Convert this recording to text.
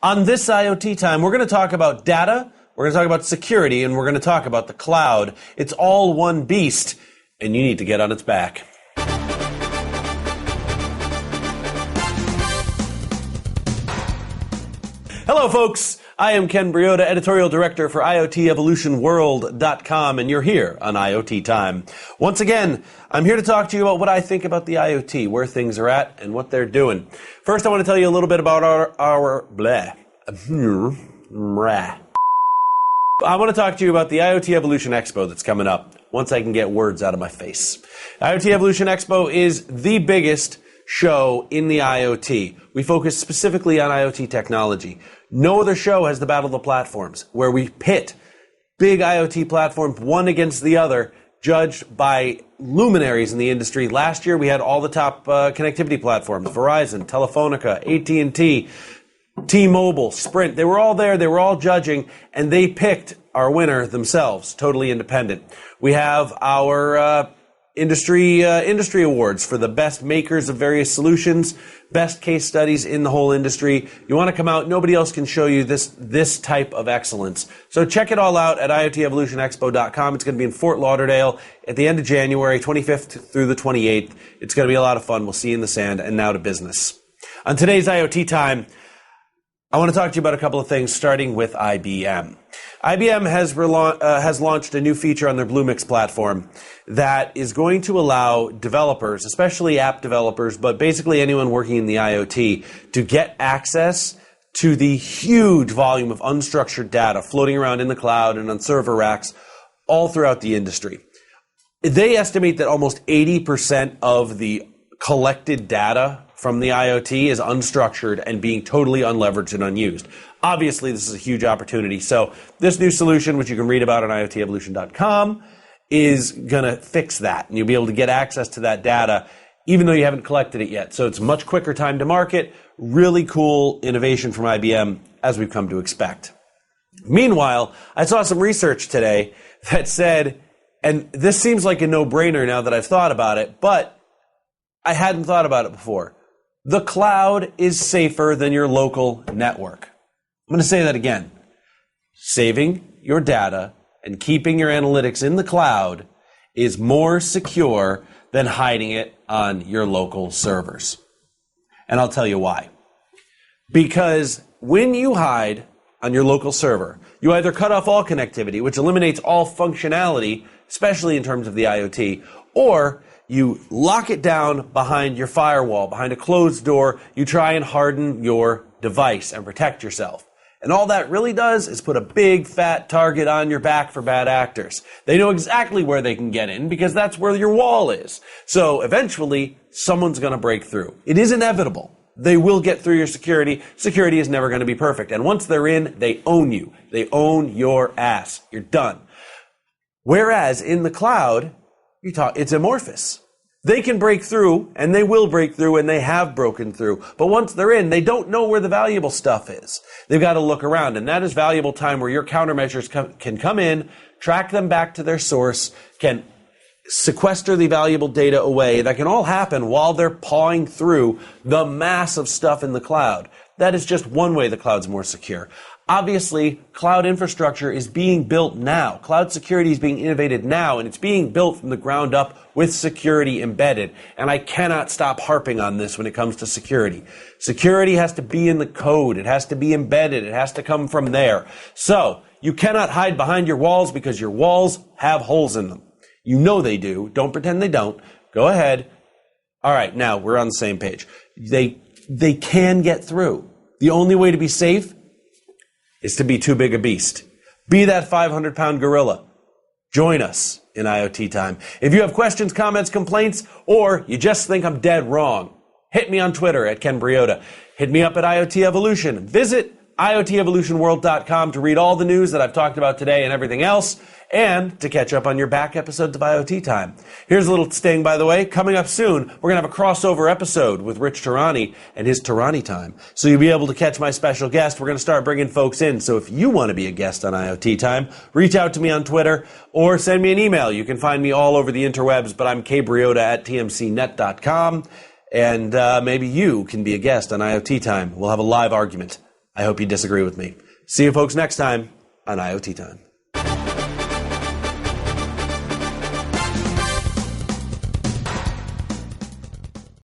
On this IoT time, we're going to talk about data, we're going to talk about security, and we're going to talk about the cloud. It's all one beast, and you need to get on its back. Hello, folks. I am Ken Briota, Editorial Director for IoTEvolutionWorld.com, and you're here on IoT Time. Once again, I'm here to talk to you about what I think about the IoT, where things are at, and what they're doing. First, I want to tell you a little bit about I want to talk to you about the IoT Evolution Expo that's coming up, once I can get words out of my face. IoT Evolution Expo is the biggest show in the IoT. We focus specifically on IoT technology. No other show has the battle of the platforms, where we pit big IoT platforms one against the other, judged by luminaries in the industry. Last year, we had all the top connectivity platforms: Verizon, Telefonica, AT&T, T-Mobile, Sprint. They were all there. They were all judging, and they picked our winner themselves, totally independent. We have our industry awards for the best makers of various solutions, best case studies in the whole industry. You want to come out, nobody else can show you this type of excellence. So check it all out at IoTEvolutionExpo.com. It's going to be in Fort Lauderdale at the end of January, 25th through the 28th. It's going to be a lot of fun. We'll see you in the sand. And now to business. On today's IoT Time, I want to talk to you about a couple of things, starting with IBM. IBM has launched a new feature on their Bluemix platform that is going to allow developers, especially app developers, but basically anyone working in the IoT, to get access to the huge volume of unstructured data floating around in the cloud and on server racks all throughout the industry. They estimate that almost 80% of the collected data from the IoT is unstructured and being totally unleveraged and unused. Obviously, this is a huge opportunity. So this new solution, which you can read about on IoTEvolution.com, is going to fix that. And you'll be able to get access to that data even though you haven't collected it yet. So it's a much quicker time to market. Really cool innovation from IBM, as we've come to expect. Meanwhile, I saw some research today that said, and this seems like a no-brainer now that I've thought about it, but I hadn't thought about it before. The cloud is safer than your local network. I'm going to say that again. Saving your data and keeping your analytics in the cloud is more secure than hiding it on your local servers. And I'll tell you why. Because when you hide on your local server, you either cut off all connectivity, which eliminates all functionality, especially in terms of the IoT, or you lock it down behind your firewall, behind a closed door. You try and harden your device and protect yourself. And all that really does is put a big fat target on your back for bad actors. They know exactly where they can get in because that's where your wall is. So eventually, someone's going to break through. It is inevitable. They will get through your security. Security is never going to be perfect. And once they're in, they own you. They own your ass. You're done. Whereas in the cloud, it's amorphous. They can break through, and they will break through, and they have broken through. But once they're in, they don't know where the valuable stuff is. They've got to look around, and that is valuable time where your countermeasures can come in, track them back to their source, can sequester the valuable data away. That can all happen while they're pawing through the mass of stuff in the cloud. That is just one way the cloud's more secure. Obviously, cloud infrastructure is being built now. Cloud security is being innovated now, and it's being built from the ground up with security embedded. And I cannot stop harping on this when it comes to security. Security has to be in the code. It has to be embedded. It has to come from there. So you cannot hide behind your walls because your walls have holes in them. You know they do. Don't pretend they don't. Go ahead. All right, now we're on the same page. They can get through. The only way to be safe is to be too big a beast. Be that 500-pound gorilla. Join us in IoT Time. If you have questions, comments, complaints, or you just think I'm dead wrong, hit me on Twitter at Ken Briota. Hit me up at IoT Evolution. Visit IoTEvolutionWorld.com to read all the news that I've talked about today and everything else, and to catch up on your back episodes of IoT Time. Here's a little sting, by the way. Coming up soon, we're going to have a crossover episode with Rich Tarani and his Tarani Time. So you'll be able to catch my special guest. We're going to start bringing folks in. So if you want to be a guest on IoT Time, reach out to me on Twitter or send me an email. You can find me all over the interwebs, but I'm kbriota at tmcnet.com. And maybe you can be a guest on IoT Time. We'll have a live argument. I hope you disagree with me. See you folks next time on IoT Time.